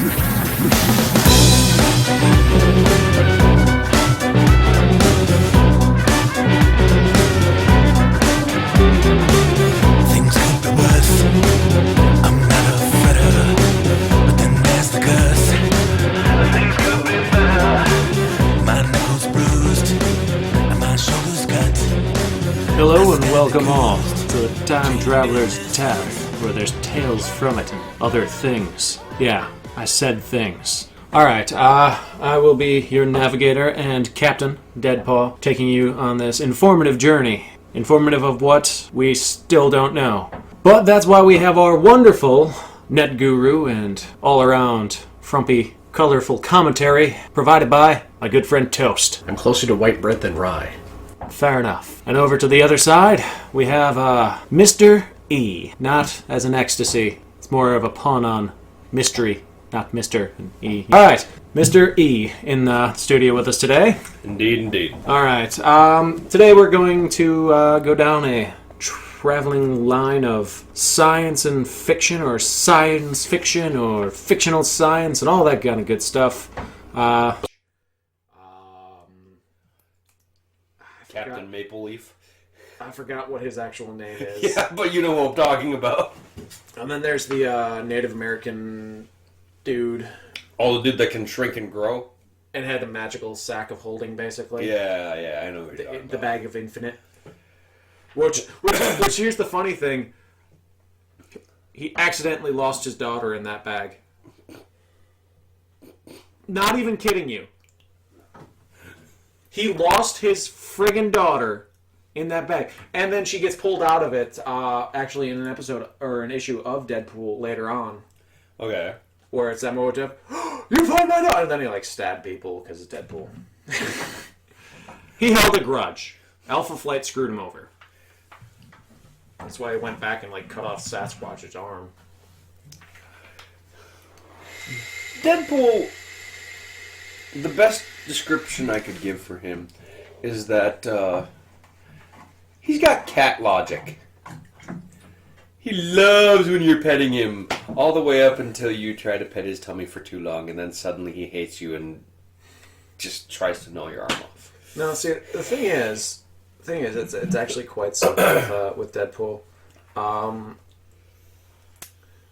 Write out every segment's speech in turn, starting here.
Things could be worse. I'm not a fighter, but then there's the curse. Things could be better. My knuckles bruised and my shoulders cut. Hello and welcome all to the Time Traveler's Tavern, where there's tales from it and other things. Yeah, I said things. Alright, I will be your navigator and captain, Deadpaw, taking you on this informative journey. Informative of what? We still don't know. But that's why we have our wonderful net guru and all-around frumpy, colorful commentary provided by my good friend Toast. I'm closer to white bread than rye. Fair enough. And over to the other side, we have Mr.E. Not as an ecstasy. It's more of a pun on mystery, not Mr. and E. Alright, Mr.E. in the studio with us today. Indeed, indeed. Alright, today we're going to go down a traveling line of science and fiction, or science fiction, or fictional science, and all that kind of good stuff. Captain Maple Leaf. I forgot what his actual name is. Yeah, but you know what I'm talking about. And then there's the Native American dude. Oh, the dude that can shrink and grow? And had a magical sack of holding, basically. Yeah, I know what you're talking about. The bag of infinite. Which here's the funny thing. He accidentally lost his daughter in that bag. Not even kidding you. He lost his friggin' daughter in that bag. And then she gets pulled out of it, actually in an episode, or an issue of Deadpool later on. Okay. Where it's that moment of, you find my daughter! And then he, stabbed people, because it's Deadpool. He held a grudge. Alpha Flight screwed him over. That's why he went back and, cut off Sasquatch's arm. Deadpool, the best description I could give for him is that he's got cat logic. He loves when you're petting him, all the way up until you try to pet his tummy for too long, and then suddenly he hates you and just tries to gnaw your arm off. No, see, the thing is, it's actually quite simple with Deadpool.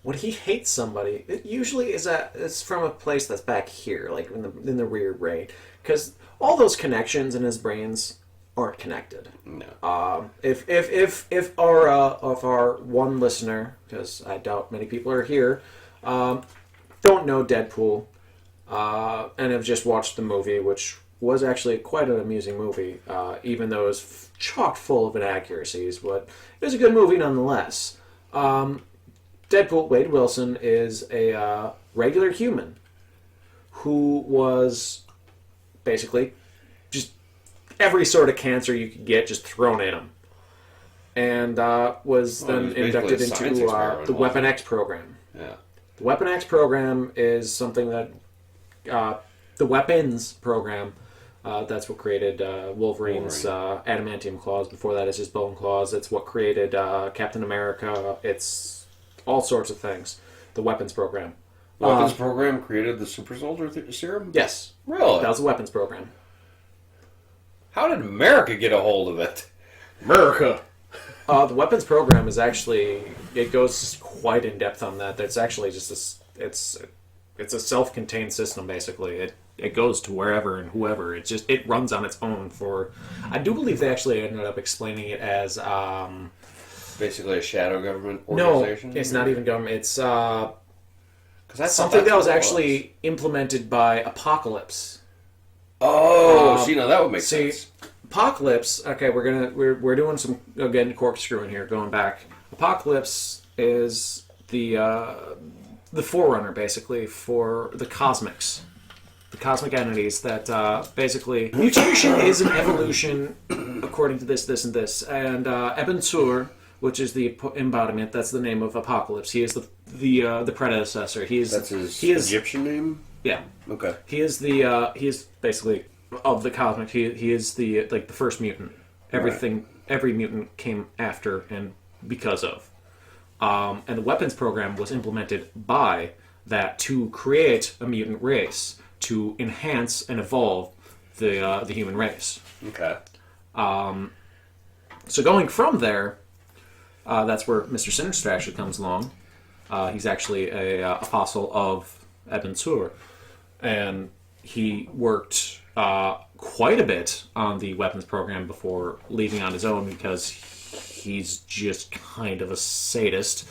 When he hates somebody, it usually it's from a place that's back here, in the rear brain, because all those connections in his brains aren't connected. No. If our one listener, because I doubt many people are here, don't know Deadpool, and have just watched the movie, which was actually quite an amusing movie, even though it was chock full of inaccuracies, but it was a good movie nonetheless. Deadpool, Wade Wilson, is a regular human who was basically just every sort of cancer you could get just thrown in him. And was then inducted into the Weapon X program. Yeah. The Weapon X program is something that the Weapons program, that's what created Wolverine's adamantium claws. Before that, it's his bone claws. It's what created Captain America. It's all sorts of things. The Weapons program. The Weapons program created the Super Soldier Serum? Yes. Really? That was the Weapons program. How did America get a hold of it? America! The Weapons program is actually... It goes quite in depth on that. It's actually just it's a self-contained system, basically. It goes to wherever and whoever. It runs on its own for... I do believe they actually ended up explaining it as... Basically a shadow government organization? No, it's not even government. It's something that was actually implemented by Apocalypse. Oh, that would make sense. Apocalypse. Okay, we're doing some again corkscrewing here, going back. Apocalypse is the forerunner, basically, for the cosmics. The cosmic entities that basically... Mutation is an evolution according to this, and this. And Ebon Sur, which is the embodiment, that's the name of Apocalypse. He is the predecessor. That's his Egyptian name? Yeah. Okay. He is basically of the cosmic. He is the first mutant. Every mutant came after and because of. And the weapons program was implemented by that to create a mutant race to enhance and evolve the human race. Okay. So going from there, that's where Mr. Sinister actually comes along. He's actually a apostle of Ebon Sur, and he worked quite a bit on the weapons program before leaving on his own because he's just kind of a sadist.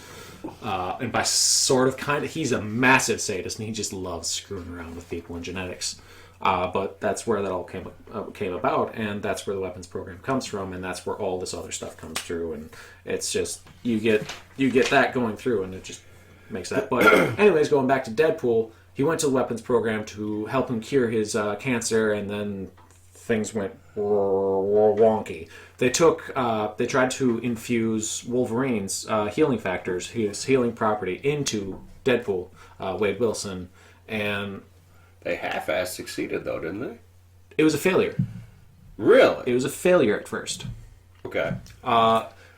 And by sort of kind of, he's a massive sadist, and he just loves screwing around with people and genetics. But that's where that all came about, and that's where the weapons program comes from, and that's where all this other stuff comes through. And it's just you get that going through, and it just makes that. But anyways, going back to Deadpool, he went to the weapons program to help him cure his cancer, and then things went wonky. They tried to infuse Wolverine's healing factors, his healing property, into Deadpool, Wade Wilson, and They half-assed succeeded, though, didn't they? it was a failure. Really? It was a failure at first. Okay.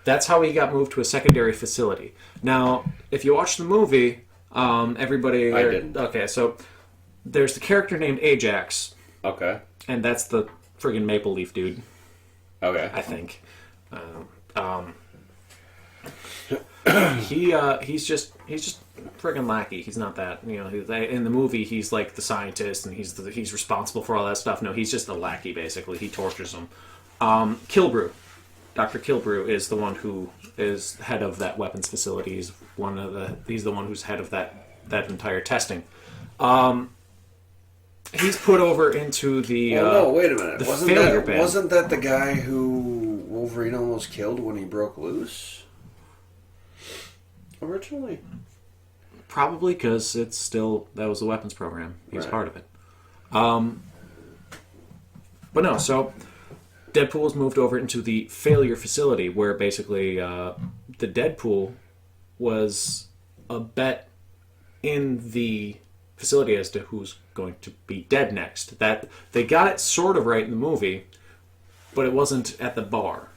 That's how he got moved to a secondary facility. Now, if you watch the movie, everybody... I didn't. Okay, so there's the character named Ajax, Okay. and that's the friggin' Maple Leaf dude, Okay. I think. He's just friggin' lackey. He's not that, in the movie he's like the scientist and he's responsible for all that stuff. No, he's just a lackey basically. He tortures them. Kilbrew, Dr. Kilbrew is the one who is head of that weapons facility. He's the one who's head of that entire testing. He's put over into the no, wait a minute. the Wasn't failure that band. wasn't that the guy who Wolverine almost killed when he broke loose? Originally. Probably because that was the weapons program. He was Right. part of it. But no, so Deadpool was moved over into the failure facility where basically the Deadpool was a bet in the facility as to who's going to be dead next. That they got it sort of right in the movie, but it wasn't at the bar.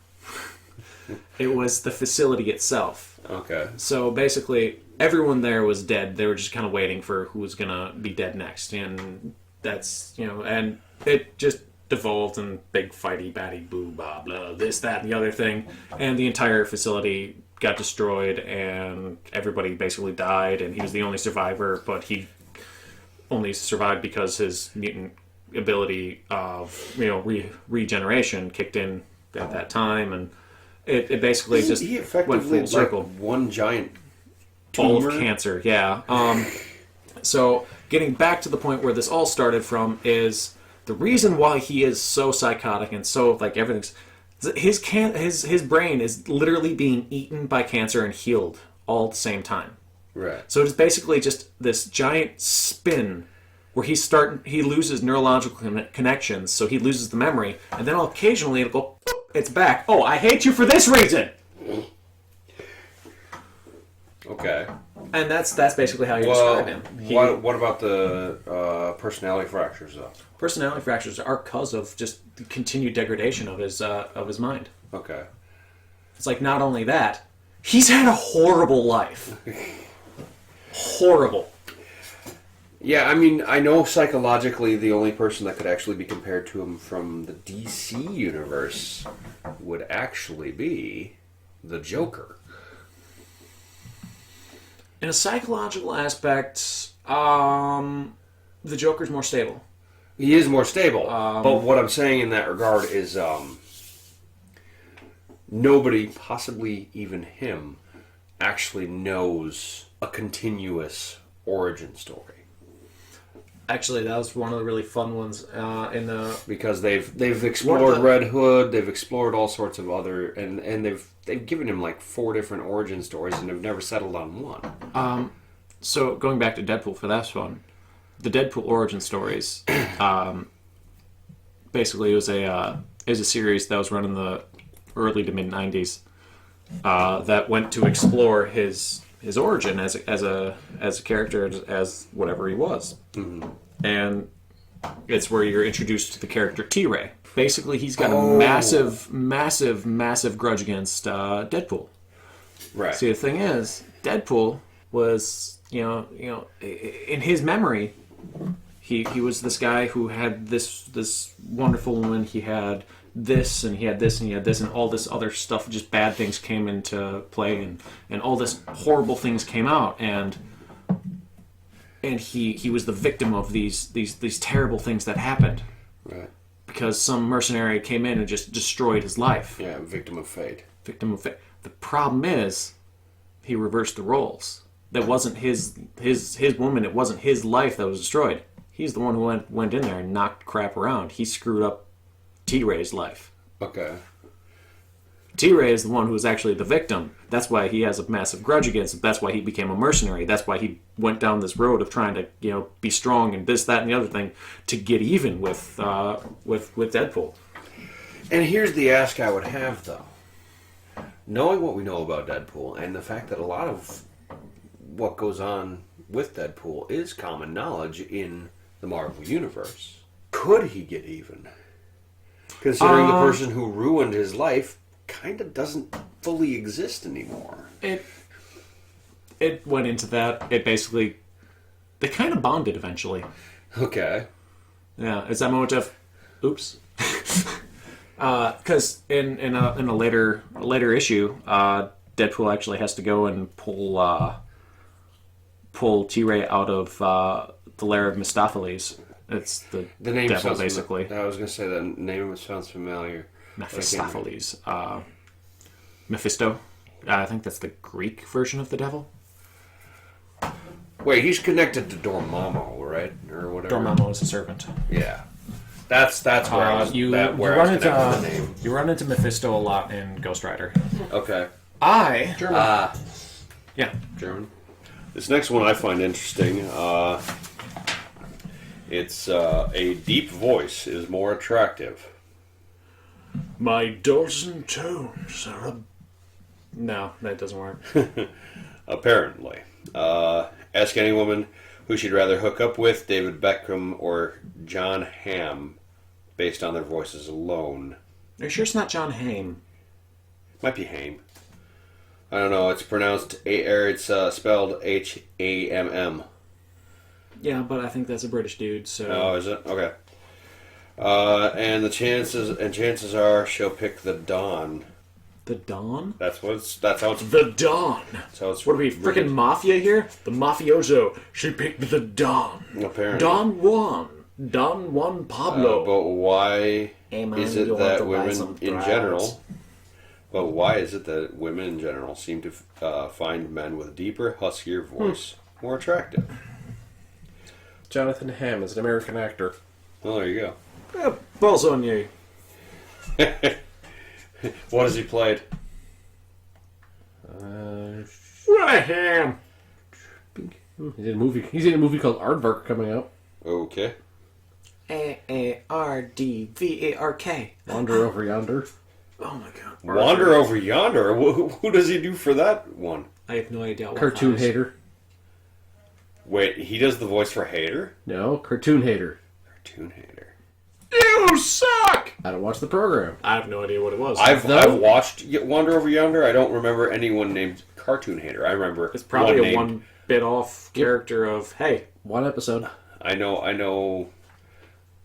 It was the facility itself. Okay. So basically, everyone there was dead. They were just kind of waiting for who was gonna be dead next, and that's and it just devolved in big fighty batty boo blah blah this that and the other thing, and the entire facility got destroyed, and everybody basically died, and he was the only survivor, but he only survived because his mutant ability of regeneration kicked in at that time, and it basically Isn't just he went effectively full circle. like one giant All tumor? of cancer, yeah. So getting back to the point where this all started from is the reason why he is so psychotic and so like everything's his brain is literally being eaten by cancer and healed all at the same time. Right. So it's basically just this giant spin where he loses neurological connections, so he loses the memory, and then occasionally it'll go, "Boop," it's back. Oh, I hate you for this reason. Okay. And that's basically how you describe him. What about the personality fractures, though? Personality fractures are because of just the continued degradation of his mind. Okay. It's like not only that, he's had a horrible life. Horrible. Yeah, I mean, I know psychologically the only person that could actually be compared to him from the DC universe would actually be the Joker. In a psychological aspect, the Joker's more stable. He is more stable, but what I'm saying in that regard is nobody, possibly even him, actually knows a continuous origin story. Actually, that was one of the really fun ones in the... Because they've explored Red Hood, they've explored all sorts of other, and they've given him like 4 different origin stories and have never settled on one. So going back to Deadpool for that one, the Deadpool origin stories, basically it was a series that was run in the early to mid '90s that went to explore his origin as a character, as whatever he was. Mm-hmm. And it's where you're introduced to the character T-Ray. Basically, he's got a massive grudge against Deadpool. Right. See, the thing is, Deadpool was, in his memory, he was this guy who had this wonderful woman. He had this, and he had this, and he had this, and all this other stuff. Just bad things came into play, and all this horrible things came out, and he was the victim of these terrible things that happened. Right. Because some mercenary came in and just destroyed his life. Yeah, victim of fate. Victim of fate. The problem is, he reversed the roles. That wasn't his woman. It wasn't his life that was destroyed. He's the one who went in there and knocked crap around. He screwed up T-Ray's life. Okay. T-Ray is the one who was actually the victim. That's why he has a massive grudge against him. That's why he became a mercenary. That's why he went down this road of trying to, be strong and this, that, and the other thing to get even with Deadpool. And here's the ask I would have, though. Knowing what we know about Deadpool and the fact that a lot of what goes on with Deadpool is common knowledge in the Marvel Universe, could he get even? Considering the person who ruined his life kind of doesn't fully exist anymore. It went into that. It basically, they kind of bonded eventually. Okay. Yeah, it's that moment of, oops. Because in a later issue, Deadpool actually has to go and pull T-Ray out of the lair of Mephistopheles. It's the name devil, basically. I was going to say that name sounds familiar. Mephistopheles. Mephisto. I think that's the Greek version of the devil. Wait, he's connected to Dormammu, right? Or whatever. Dormammu is a servant. Yeah. That's where I was. You run into Mephisto a lot in Ghost Rider. Okay. German. Yeah. German. This next one I find interesting. It's a deep voice is more attractive. My dulcet tones are No, that doesn't work. Apparently. Ask any woman who she'd rather hook up with, David Beckham or John Hamm, based on their voices alone. Are you sure it's not John Hamm? Might be Hamm. I don't know. It's pronounced, it's spelled Hamm. Yeah, but I think that's a British dude, so... Oh, is it? Okay. And chances are she'll pick the Dawn. The Dawn? That's how it's... The Dawn! That's how it's... What are we, freaking mafia here? The mafioso. She picked the Dawn. Apparently. Don Juan. Don Juan Pablo. But why is it that women in general... But why is it that women in general seem to find men with a deeper, huskier voice more attractive? Jonathan Hamm is an American actor. Well, there you go. Yeah, balls on you. What has he played? Ham. He's in a movie called Aardvark coming out. Okay. Aardvark. Wander Over Yonder. Oh my god. Wander Over Yonder? Who does he do for that one? I have no idea. Cartoon Hater. Wait, he does the voice for Hater? No, Cartoon Hater. Cartoon Hater. You suck! I don't watch the program. I have no idea what it was. I've watched Wander Over Yonder. I don't remember anyone named Cartoon Hater. I remember it's probably one bit off character of, hey. One episode. I know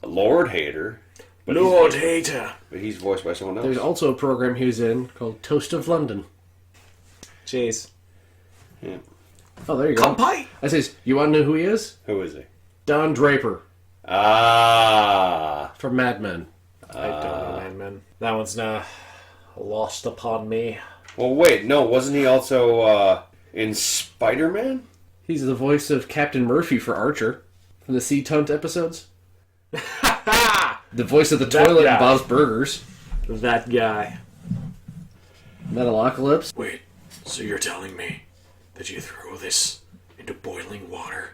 Lord Hater. Lord Hater. But he's voiced by someone else. There's also a program he was in called Toast of London. Jeez. Yeah. Oh, there you go. Kampai! I says, you want to know who he is? Who is he? Don Draper. Ah. From Mad Men. I don't know, man. That one's lost upon me. Well, wait, no, wasn't he also in Spider-Man? He's the voice of Captain Murphy for Archer from the Sea Tunt episodes. The voice of the toilet in Bob's Burgers. That guy. Metalocalypse. Wait, so you're telling me that you throw this into boiling water,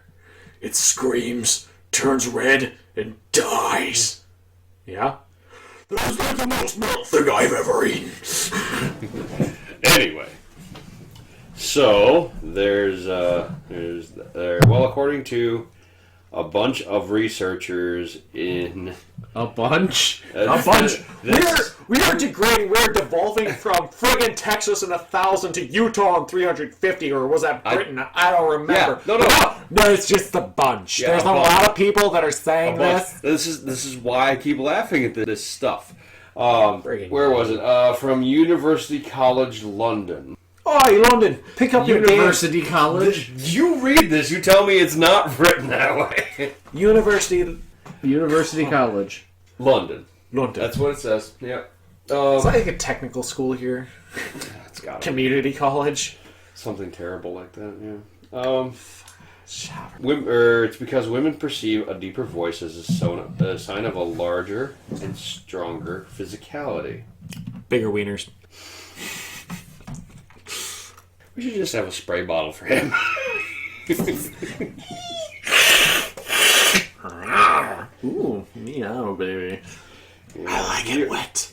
it screams, turns red, and dies? Yeah? That's like the most metal thing I've ever eaten. Anyway. So, well, according to a bunch of researchers in A bunch? A bunch. We are degrading. We're devolving from friggin' Texas and 1,000 to Utah and 350, or was that Britain? I don't remember. Yeah, no, it's just a bunch. Yeah, There's a lot of people that are saying this. This is why I keep laughing at this stuff. Where was it? From University College London. Oh, London, pick up your University College? You read this, you tell me it's not written that way. University College. London. London. That's what it says. Yeah. It's like a technical school here. It's got Community college. something terrible like that. Yeah. It's because women perceive a deeper voice as a sign of a larger and stronger physicality. Bigger wieners. We should just have a spray bottle for him. Ooh, meow, baby. Yeah. I like it wet.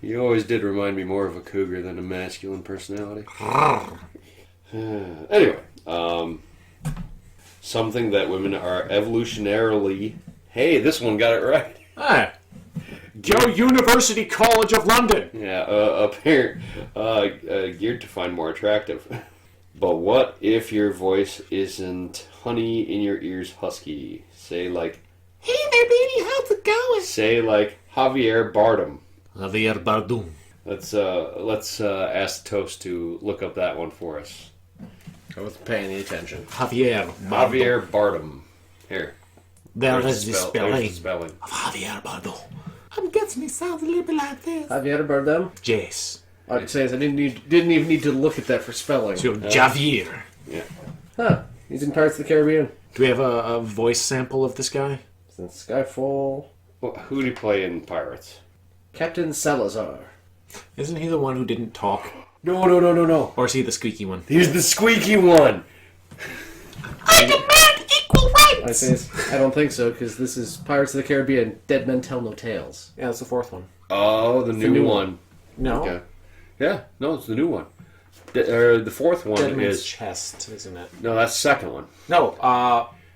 You always did remind me more of a cougar than a masculine personality. Anyway, something that women are evolutionarily... Hey, this one got it right. Hi. Go University College of London. Yeah, geared to find more attractive. But what if your voice isn't honey in your ears husky? Say like, Hey there, baby, how's it going? say like Javier Bardem. Javier Bardem. Let's ask Toast to look up that one for us. I wasn't paying any attention. Javier Bardem. Javier Bardem. Here. There There's is the there's the spelling spelling. of Javier Bardem. I'm guessing he sounds a little bit like this. Javier Bardem? Jace. I'd say I didn't even need to look at that for spelling. So Javier. Yeah. Huh. He's in Pirates of the Caribbean. Do we have a voice sample of this guy? Since Skyfall. Well, who do you play in Pirates? Captain Salazar. Isn't he the one who didn't talk? No. Or is he the squeaky one? He's the squeaky one. I demand equal rights! I don't think so, because this is Pirates of the Caribbean, Dead Men Tell No Tales. Yeah, that's the fourth one. Oh, the new one. No. Okay. Yeah, no, it's the new one. The fourth one Dead Man's is... Chest, isn't it? No, that's the second one. No,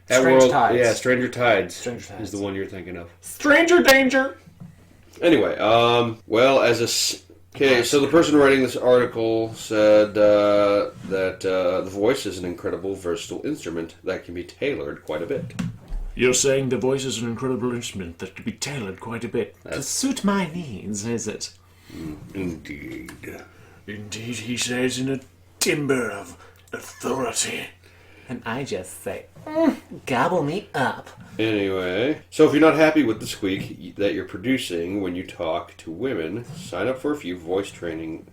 That Strange Tides. Yeah, Stranger Tides. Stranger Tides. Is the one you're thinking of. Stranger Danger! Anyway, well, okay, so the person writing this article said that the voice is an incredible, versatile instrument that can be tailored quite a bit. You're saying the voice is an incredible instrument that can be tailored quite a bit to suit my needs, is it? Indeed. Indeed, he says in a timbre of authority. And I just say, gobble me up. Anyway, so if you're not happy with the squeak that you're producing when you talk to women, sign up for a few voice training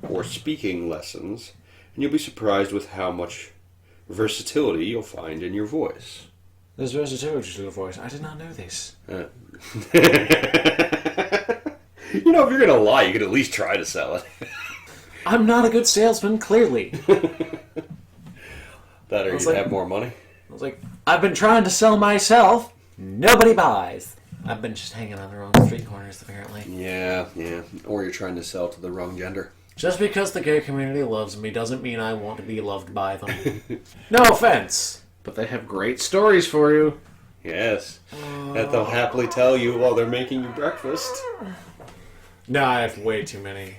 or speaking lessons, and you'll be surprised with how much versatility you'll find in your voice. There's versatility to the voice. I did not know this. You know, if you're gonna lie, you could at least try to sell it. I'm not a good salesman, clearly. That or you'd have more money. I was like, I've been trying to sell myself. Nobody buys. I've been just hanging on the wrong street corners, apparently. Yeah. Or you're trying to sell to the wrong gender. Just because the gay community loves me doesn't mean I want to be loved by them. No offense. But they have great stories for you. Yes. That they'll happily tell you while they're making you breakfast. No, I have way too many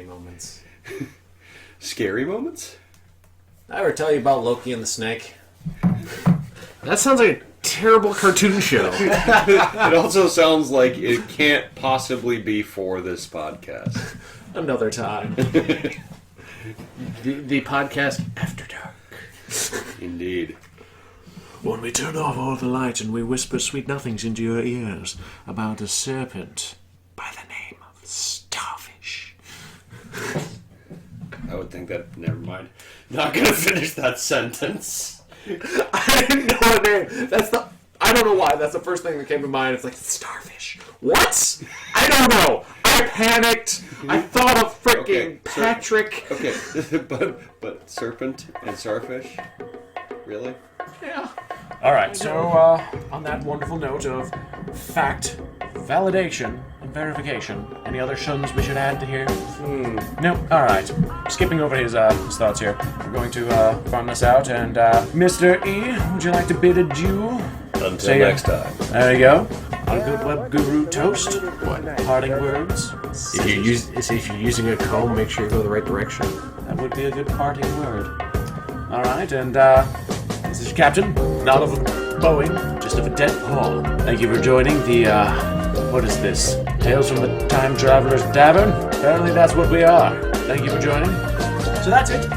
moments. Scary moments? I ever tell you about Loki and the Snake? That sounds like a terrible cartoon show. It also sounds like it can't possibly be for this podcast. Another time. the podcast After Dark. Indeed. When we turn off all the lights and we whisper sweet nothings into your ears about a serpent by the name of Starfish. I would think that... Never mind. Not gonna finish that sentence. I didn't know her name. I don't know why. That's the first thing that came to mind. It's like, Starfish. What? I don't know. I panicked. I thought of freaking Patrick. Okay, but serpent and starfish? Really? Yeah. All right. So, on that wonderful note of fact, validation, and verification, any other shuns we should add to here? No. All right. Skipping over his thoughts here. We're going to run this out, and Mr.E, would you like to bid adieu? Until See ya. next time. There you go. Our good web guru toast. What? Parting words? If you're using a comb, make sure you go the right direction. That would be a good parting word. All right, and this is your captain, not of a Boeing, just of a dead paw. Thank you for joining the, what is this? Tales from the Time Traveler's Tavern? Apparently that's what we are. Thank you for joining. So that's it.